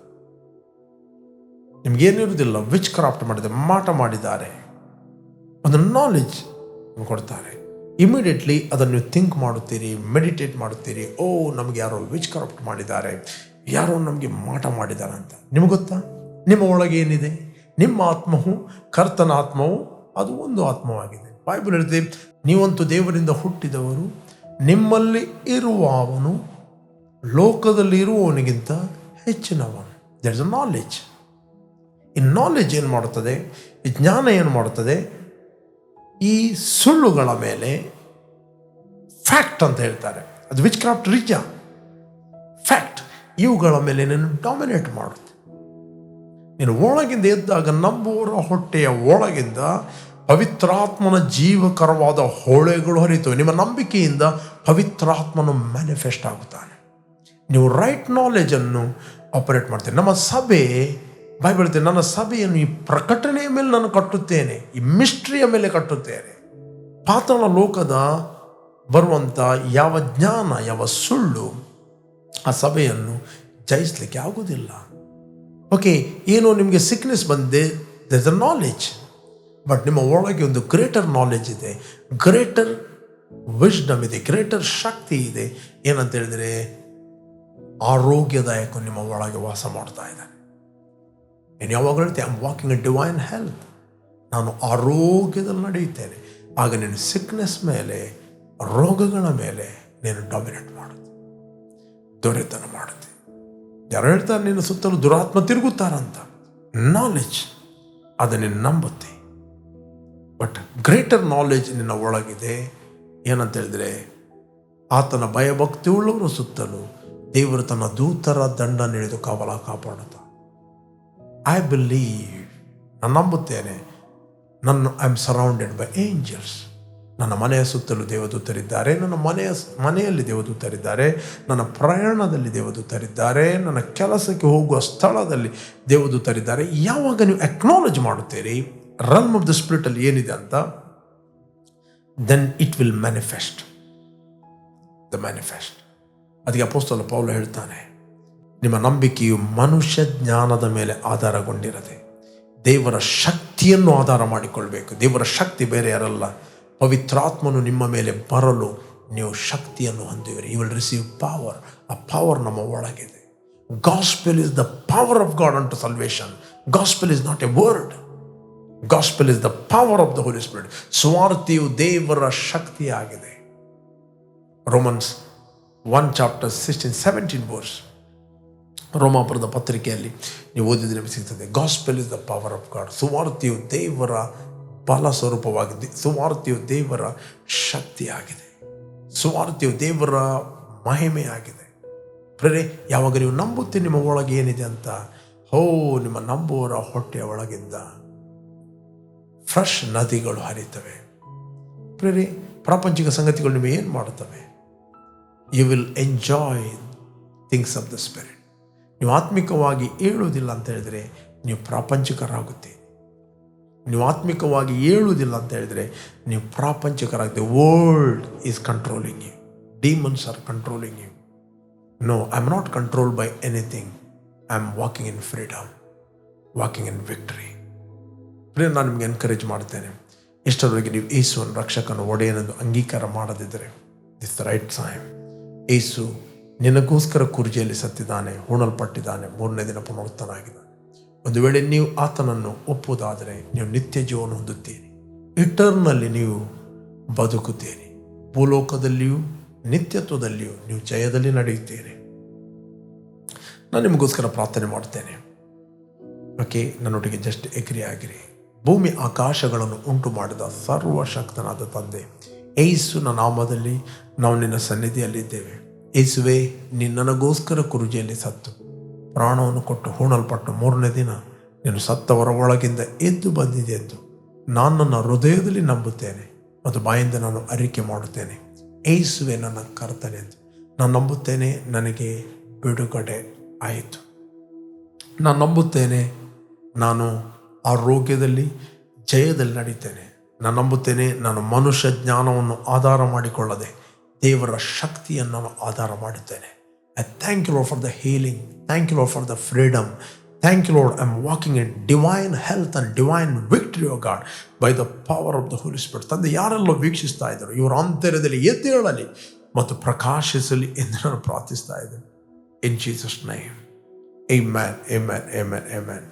ನಿಮಗೇನಿರುವುದಿಲ್ಲ, ವಿಚ್ ಕ್ರಾಫ್ಟ್ ಮಾಡಿದ್ದಾರೆ, ಮಾಟ ಮಾಡಿದ್ದಾರೆ, ಒಂದು ನಾಲೆಜ್ ಕೊಡ್ತಾರೆ. ಇಮಿಡಿಯೇಟ್ಲಿ ಅದನ್ನು ಥಿಂಕ್ ಮಾಡುತ್ತೀರಿ, ಮೆಡಿಟೇಟ್ ಮಾಡುತ್ತೀರಿ. ಓ, ನಮಗೆ ಯಾರೋ ವಿಚ್ ಕ್ರಾಫ್ಟ್ ಮಾಡಿದ್ದಾರೆ, ಯಾರೋ ನಮಗೆ ಮಾಟ ಮಾಡಿದ್ದಾರೆ ಅಂತ. ನಿಮಗೆ ಗೊತ್ತಾ ನಿಮ್ಮ ಒಳಗೆ ಏನಿದೆ? ನಿಮ್ಮ ಆತ್ಮವು, ಕರ್ತನ ಆತ್ಮವು ಅದು ಒಂದು ಆತ್ಮವಾಗಿದೆ. ಬೈಬಲ್ ಹೇಳ್ತದೆ, ನೀವಂತೂ ದೇವರಿಂದ ಹುಟ್ಟಿದವರು, ನಿಮ್ಮಲ್ಲಿ ಇರುವವನು ಲೋಕದಲ್ಲಿ ಇರುವವನಿಗಿಂತ ಹೆಚ್ಚಿನವನು. That is a knowledge. ಈ ನಾಲೆಜ್ ಏನು ಮಾಡುತ್ತದೆ? ಈ ಜ್ಞಾನ ಏನು ಮಾಡುತ್ತದೆ? ಈ ಸುಳ್ಳುಗಳ ಮೇಲೆ, ಫ್ಯಾಕ್ಟ್ ಅಂತ ಹೇಳ್ತಾರೆ, ಅದು ವಿಚ್ ಕ್ರಾಫ್ಟ್ ರಿಚ ಫ್ಯಾಕ್ಟ್, ಇವುಗಳ ಮೇಲೆ ನೀನು ಡಾಮಿನೇಟ್ ಮಾಡುತ್ತೆ. ನೀನು ಒಳಗಿಂದ ಎದ್ದಾಗ ನಂಬುವರ ಹೊಟ್ಟೆಯ ಒಳಗಿಂದ ಪವಿತ್ರಾತ್ಮನ ಜೀವಕರವಾದ ಹೊಳೆಗಳು ಹರಿತವೆ. ನಿಮ್ಮ ನಂಬಿಕೆಯಿಂದ ಪವಿತ್ರಾತ್ಮನು ಮ್ಯಾನಿಫೆಸ್ಟ್ ಆಗುತ್ತಾನೆ. ನೀವು ರೈಟ್ ನಾಲೆಜನ್ನು ಆಪರೇಟ್ ಮಾಡ್ತೀರಿ. ನಮ್ಮ ಸಭೆ, ಬೈಬಲ್ ಹೇಳ್ತೇನೆ, ನನ್ನ ಸಭೆಯನ್ನು ಈ ಪ್ರಕಟಣೆಯ ಮೇಲೆ ನಾನು ಕಟ್ಟುತ್ತೇನೆ, ಈ ಮಿಸ್ಟ್ರಿಯ ಮೇಲೆ ಕಟ್ಟುತ್ತೇನೆ. ಪಾತಾಳ ಲೋಕದ ಬರುವಂಥ ಯಾವ ಜ್ಞಾನ, ಯಾವ ಸುಳ್ಳು ಆ ಸಭೆಯನ್ನು ಜಯಿಸಲಿಕ್ಕೆ ಆಗೋದಿಲ್ಲ. ಓಕೆ, ಏನೋ ನಿಮಗೆ ಸಿಕ್ನೆಸ್ ಬಂದಿದೆ, there is a knowledge. But ನಿಮ್ಮ ಒಳಗೆ ಒಂದು ಗ್ರೇಟರ್ ನಾಲೆಜ್ ಇದೆ, ಗ್ರೇಟರ್ ವಿಜ್ಡಮ್ ಇದೆ, ಗ್ರೇಟರ್ ಶಕ್ತಿ ಇದೆ. ಏನಂತ ಹೇಳಿದರೆ ಆರೋಗ್ಯದಾಯಕ ನಿಮ್ಮ ಒಳಗೆ ವಾಸ ಮಾಡ್ತಾ ಇದ್ದಾನೆ. ನೀನು ಯಾವಾಗ ಹೇಳ್ತೀಯ I am walking in divine health, ನಾನು ಆರೋಗ್ಯದಲ್ಲಿ ನಡೆಯುತ್ತೇನೆ, ಆಗ ನೀನು ಸಿಕ್ನೆಸ್ ಮೇಲೆ, ರೋಗಗಳ ಮೇಲೆ ನೀನು ಡಾಮಿನೇಟ್ ಮಾಡುತ್ತೆ, ದೊರೆತನ ಮಾಡುತ್ತೆ. ಯಾರು ಹೇಳ್ತಾರೆ ನಿನ್ನ ಸುತ್ತಲೂ ದುರಾತ್ಮ ತಿರುಗುತ್ತಾರಂತ? ನಾಲೆಜ್ ಅದು ನೀನು ನಂಬುತ್ತೆ. ಬಟ್ ಗ್ರೇಟರ್ ನಾಲೆಜ್ ನಿನ್ನ ಒಳಗಿದೆ. ಏನಂತ ಹೇಳಿದರೆ ಆತನ ಭಯಭಕ್ತಿ ಉಳ್ಳವರು ಸುತ್ತಲೂ ದೇವರು ತನ್ನ ದೂತರ ದಂಡ ಹಿಡಿದು ಕಾಪಾಡುತ್ತ. ಐ ಬಿಲೀವ್, ನಾನು ನಂಬುತ್ತೇನೆ, I am surrounded by angels. ನನ್ನ ಮನೆಯ ಸುತ್ತಲೂ ದೇವದೂತರಿದ್ದಾರೆ, ನನ್ನ ಮನೆಯಲ್ಲಿ ದೇವದೂತರಿದ್ದಾರೆ, ನನ್ನ ಪ್ರಯಾಣದಲ್ಲಿ ದೇವದೂತರಿದ್ದಾರೆ, ನನ್ನ ಕೆಲಸಕ್ಕೆ ಹೋಗುವ ಸ್ಥಳದಲ್ಲಿ ದೇವದೂತರಿದ್ದಾರೆ. ಯಾವಾಗ ನೀವು ಅಕ್ನಾಲೇಜ್ ಮಾಡುತ್ತೀರಿ ರಲ್ಮ್ ಆಫ್ ದ ಸ್ಪಿರಿಟಲ್ಲಿ ಏನಿದೆ ಅಂತ, ದೆನ್ ಇಟ್ ವಿಲ್ ಮ್ಯಾನಿಫೆಸ್ಟ್. ಅದಕ್ಕೆ ಅಪೊಸ್ತಲ ಪೌಲ ಹೇಳ್ತಾನೆ, ನಿಮ್ಮ ನಂಬಿಕೆಯು ಮನುಷ್ಯ ಜ್ಞಾನದ ಮೇಲೆ ಆಧಾರಗೊಂಡಿರದೆ ದೇವರ ಶಕ್ತಿಯನ್ನು ಆಧಾರ ಮಾಡಿಕೊಳ್ಬೇಕು. ದೇವರ ಶಕ್ತಿ ಬೇರೆ ಯಾರಲ್ಲ, ಪವಿತ್ರಾತ್ಮನು ನಿಮ್ಮ ಮೇಲೆ ಬರಲು ನೀವು ಶಕ್ತಿಯನ್ನು ಹೊಂದಿವಿರಿ. You will receive power. ಆ ಪವರ್ ನಮ್ಮ ಒಳಗಿದೆ. Gospel is the power of God unto salvation. Gospel is not a word, gospel is the power of the Holy Spirit. ಸ್ವಾರ್ಥಿಯು ದೇವರ ಶಕ್ತಿಯಾಗಿದೆ. ರೋಮನ್ಸ್ 1:16-17 ರೋಮಾಪುರದ ಪತ್ರಿಕೆಯಲ್ಲಿ ನೀವು ಓದಿದ್ರೆ ನಿಮಗೆ ಸಿಗ್ತದೆ. Gospel is the power of God. ಸುವಾರ್ತೆಯು ದೇವರ ಬಲ ಸ್ವರೂಪವಾಗಿದೆ. ಸುವಾರ್ತೆಯು ದೇವರ ಶಕ್ತಿಯಾಗಿದೆ. ಸುವಾರ್ತೆಯು ದೇವರ ಮಹಿಮೆಯಾಗಿದೆ. ಪ್ರೇರೆ, ಯಾವಾಗ ನೀವು ನಂಬುತ್ತೀರಿ ನಿಮ್ಮ ಒಳಗೆ ಏನಿದೆ ಅಂತ, ನಿಮ್ಮ ನಂಬುವರ ಹೊಟ್ಟೆಯ ಒಳಗಿಂದ ಫ್ರೆಶ್ ನದಿಗಳು ಹರಿತವೆ. ಪ್ರೇರೆ, ಪ್ರಾಪಂಚಿಕ ಸಂಗತಿಗಳು ನಿಮಗೆ ಏನು ಮಾಡುತ್ತವೆ? You will enjoy things of the spirit. ನೀವು ಆತ್ಮಿಕವಾಗಿ ಏಳುವುದಿಲ್ಲ ಅಂತ ಹೇಳಿದರೆ ನೀವು ಪ್ರಾಪಂಚಿಕರಾಗುತ್ತೀರಿ. ನೀವು ಆತ್ಮಿಕವಾಗಿ ಏಳುವುದಿಲ್ಲ ಅಂತ ಹೇಳಿದರೆ ನೀವು ಪ್ರಾಪಂಚಿಕರಾಗ್ತೀವಿ. World is controlling you. Demons are controlling you. No, I am not controlled by anything. I am walking in freedom, walking in victory. Prayer, ನಾನು ನಿಮಗೆ ಎನ್ಕರೇಜ್ ಮಾಡ್ತೇನೆ, ಇಷ್ಟರವರೆಗೆ ನೀವು ಯೇಸುವನ್ನು ರಕ್ಷಕನ ಒಡೆಯನೆಂದು ಅಂಗೀಕಾರ ಮಾಡದಿದ್ದರೆ ದಿಸ್ ದ ರೈಟ್ ಟೈಮ್. ಯೇಸು ನಿನಗೋಸ್ಕರ ಕುರ್ಜಿಯಲ್ಲಿ ಸತ್ತಿದ್ದಾನೆ, ಹೂಣಲ್ಪಟ್ಟಿದ್ದಾನೆ, 3ನೇ ದಿನ ಪುನರುತ್ಥಾನನಾಗಿದ್ದಾನೆ. ಒಂದು ವೇಳೆ ನೀವು ಆತನನ್ನು ಒಪ್ಪುವುದಾದರೆ ನೀವು ನಿತ್ಯ ಜೀವನ ಹೊಂದುತ್ತೀರಿ. ಇಟರ್ನಲ್ಲಿ ನೀವು ಬದುಕುತ್ತೀರಿ. ಭೂಲೋಕದಲ್ಲಿಯೂ ನಿತ್ಯತ್ವದಲ್ಲಿಯೂ ನೀವು ಜಯದಲ್ಲಿ ನಡೆಯುತ್ತೀರಿ. ನಾನು ನಿಮಗೋಸ್ಕರ ಪ್ರಾರ್ಥನೆ ಮಾಡ್ತೇನೆ. ಓಕೆ, ನನ್ನೊಟ್ಟಿಗೆ ಜಸ್ಟ್ ಎಗ್ರಿ ಆಗಿರಿ. ಭೂಮಿ ಆಕಾಶಗಳನ್ನು ಉಂಟು ಮಾಡಿದ ಸರ್ವಶಕ್ತನಾದ ತಂದೆ, ಯೇಸುವಿನ ನಾಮದಲ್ಲಿ ನಾವು ನಿನ್ನ ಸನ್ನಿಧಿಯಲ್ಲಿದ್ದೇವೆ. ಯೇಸುವೆ, ನೀನು ನನಗೋಸ್ಕರ ಕುರುಜಿಯಲ್ಲಿ ಸತ್ತು ಪ್ರಾಣವನ್ನು ಕೊಟ್ಟು ಹೂಣಲ್ಪಟ್ಟು 3ನೇ ದಿನ ನೀನು ಸತ್ತವರ ಒಳಗಿಂದ ಎದ್ದು ಬಂದಿದೆ ಎಂದು ನಾನು ನನ್ನ ಹೃದಯದಲ್ಲಿ ನಂಬುತ್ತೇನೆ ಮತ್ತು ಬಾಯಿಂದ ನಾನು ಅರಿಕೆ ಮಾಡುತ್ತೇನೆ. ಯೇಸುವೆ ನನ್ನ ಕರ್ತನೆ ಎಂದು ನಾನು ನಂಬುತ್ತೇನೆ. ನನಗೆ ಬಿಡುಗಡೆ ಆಯಿತು. ನಾನು ನಂಬುತ್ತೇನೆ, ನಾನು ಆರೋಗ್ಯದಲ್ಲಿ ಜಯದಲ್ಲಿ ನಡೀತೇನೆ. ನಾನು ನಂಬುತ್ತೇನೆ, ನಾನು ಮನುಷ್ಯ ಜ್ಞಾನವನ್ನು ಆಧಾರ ಮಾಡಿಕೊಳ್ಳದೆ ದೇವರ ಶಕ್ತಿಯನ್ನು ನಾನು ಆಧಾರ ಮಾಡುತ್ತೇನೆ. I thank you Lord for the healing. Thank you Lord for the freedom. Thank you Lord, I am walking in divine health and divine victory of God by the power of the Holy Spirit. ತಂದೆ, ಯಾರೆಲ್ಲ ವೀಕ್ಷಿಸ್ತಾ ಇದ್ದರು ಇವರ ಅಂತರ್ಯದಲ್ಲಿ ಎದ್ದೇಳಲಿ ಮತ್ತು ಪ್ರಕಾಶಿಸಲಿ ಎಂದು ನಾನು ಪ್ರಾರ್ಥಿಸ್ತಾ ಇದ್ದೇನೆ. ಇನ್ Jesus name, amen, amen, amen, amen.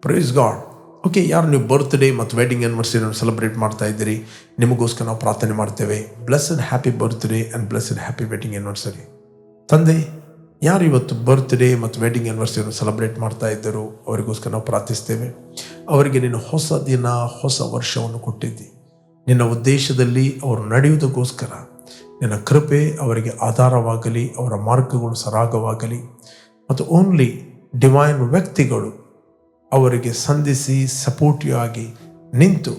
Praise God. Okay, ಯಾರು ನೀವು ಬರ್ತ್ಡೇ ಮತ್ತು ವೆಡ್ಡಿಂಗ್ ಆ್ಯನಿವರ್ಸರಿಯನ್ನು ಸೆಲೆಬ್ರೇಟ್ ಮಾಡ್ತಾ ಇದ್ದೀರಿ, ನಿಮಗೋಸ್ಕರ ನಾವು ಪ್ರಾರ್ಥನೆ ಮಾಡ್ತೇವೆ. Blessed happy birthday and blessed happy wedding anniversary. ತಂದೆ, ಯಾರು ಇವತ್ತು ಬರ್ತ್ಡೇ ಮತ್ತು ವೆಡ್ಡಿಂಗ್ ಆ್ಯನಿವರ್ಸರಿಯನ್ನು ಸೆಲೆಬ್ರೇಟ್ ಮಾಡ್ತಾ ಇದ್ದರು ಅವರಿಗೋಸ್ಕರ ನಾವು ಪ್ರಾರ್ಥಿಸ್ತೇವೆ. ಅವರಿಗೆ ನೀನು ಹೊಸ ದಿನ, ಹೊಸ ವರ್ಷವನ್ನು ಕೊಟ್ಟಿದ್ದಿ. ನಿನ್ನ ಉದ್ದೇಶದಲ್ಲಿ ಅವರು ನಡೆಯುವುದಕ್ಕೋಸ್ಕರ ನಿನ್ನ ಕೃಪೆ ಅವರಿಗೆ ಆಧಾರವಾಗಲಿ, ಅವರ ಮಾರ್ಗಗಳು ಸರಾಗವಾಗಲಿ ಮತ್ತು ಓನ್ಲಿ ಡಿವೈನ್ ವ್ಯಕ್ತಿಗಳು ಅವರಿಗೆ ಸಂಧಿಸಿ ಸಪೋರ್ಟಿವ್ ಆಗಿ ನಿಂತು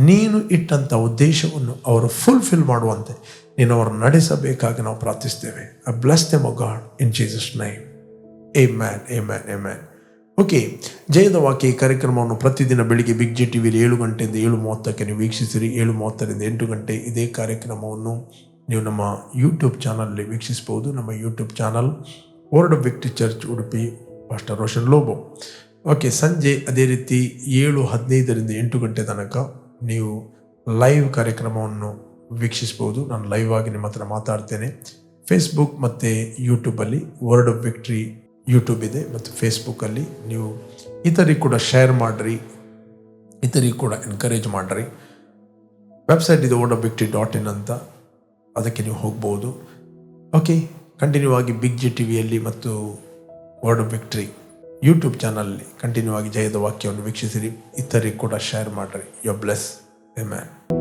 ನೀನು ಇಟ್ಟಂಥ ಉದ್ದೇಶವನ್ನು ಅವರು ಫುಲ್ಫಿಲ್ ಮಾಡುವಂತೆ ನೀನು ಅವರನ್ನು ನಡೆಸಬೇಕಾಗಿ ನಾವು ಪ್ರಾರ್ಥಿಸ್ತೇವೆ. I bless them O God in Jesus name, amen, amen, amen. Okay, ಜಯದ ವಾಕ್ಯ ಈ ಕಾರ್ಯಕ್ರಮವನ್ನು ಪ್ರತಿದಿನ ಬೆಳಿಗ್ಗೆ ಬಿಗ್ ಜೆ ಟಿವಿಯಲ್ಲಿ 7 ಗಂಟೆಯಿಂದ 7:30ಕ್ಕೆ ನೀವು ವೀಕ್ಷಿಸಿರಿ. 7:30ರಿಂದ 8 ಗಂಟೆ ಇದೇ ಕಾರ್ಯಕ್ರಮವನ್ನು ನೀವು ನಮ್ಮ ಯೂಟ್ಯೂಬ್ ಚಾನಲಲ್ಲಿ ವೀಕ್ಷಿಸ್ಬೋದು. ನಮ್ಮ YouTube channel word of victory church Udupi, pastor Roshan Lobo. Okay, ಸಂಜೆ ಅದೇ ರೀತಿ 7:15ರಿಂದ 8 ಗಂಟೆ ತನಕ ನೀವು ಲೈವ್ ಕಾರ್ಯಕ್ರಮವನ್ನು ವೀಕ್ಷಿಸ್ಬೋದು. ನಾನು ಲೈವ್ ಆಗಿ ನಿಮ್ಮ ಹತ್ರ ಮಾತಾಡ್ತೇನೆ. ಫೇಸ್ಬುಕ್ ಮತ್ತು ಯೂಟ್ಯೂಬಲ್ಲಿ ವರ್ಡ್ ಆಫ್ ವಿಕ್ಟ್ರಿ ಯೂಟ್ಯೂಬ್ ಇದೆ, ಮತ್ತು ಫೇಸ್ಬುಕ್ಕಲ್ಲಿ ನೀವು ಇತರಿಗೆ ಕೂಡ ಶೇರ್ ಮಾಡಿರಿ, ಇತರಿಗೆ ಕೂಡ ಎನ್ಕರೇಜ್ ಮಾಡಿರಿ. ವೆಬ್ಸೈಟ್ ಇದೆ wordofvictory.in ಅಂತ, ಅದಕ್ಕೆ ನೀವು ಹೋಗ್ಬೋದು. ಓಕೆ, ಕಂಟಿನ್ಯೂ ಆಗಿ ಬಿಗ್ ಜಿ ಟಿವಿಯಲ್ಲಿ ಮತ್ತು ವರ್ಡ್ ಆಫ್ ವಿಕ್ಟ್ರಿ ಯೂಟ್ಯೂಬ್ ಚಾನಲಲ್ಲಿ ಕಂಟಿನ್ಯೂ ಆಗಿ ಜಯದ ವಾಕ್ಯವನ್ನು ವೀಕ್ಷಿಸಿರಿ, ಇತರಿಗೆ ಕೂಡ ಶೇರ್ ಮಾಡಿರಿ. You bless. ಆಮೆನ್.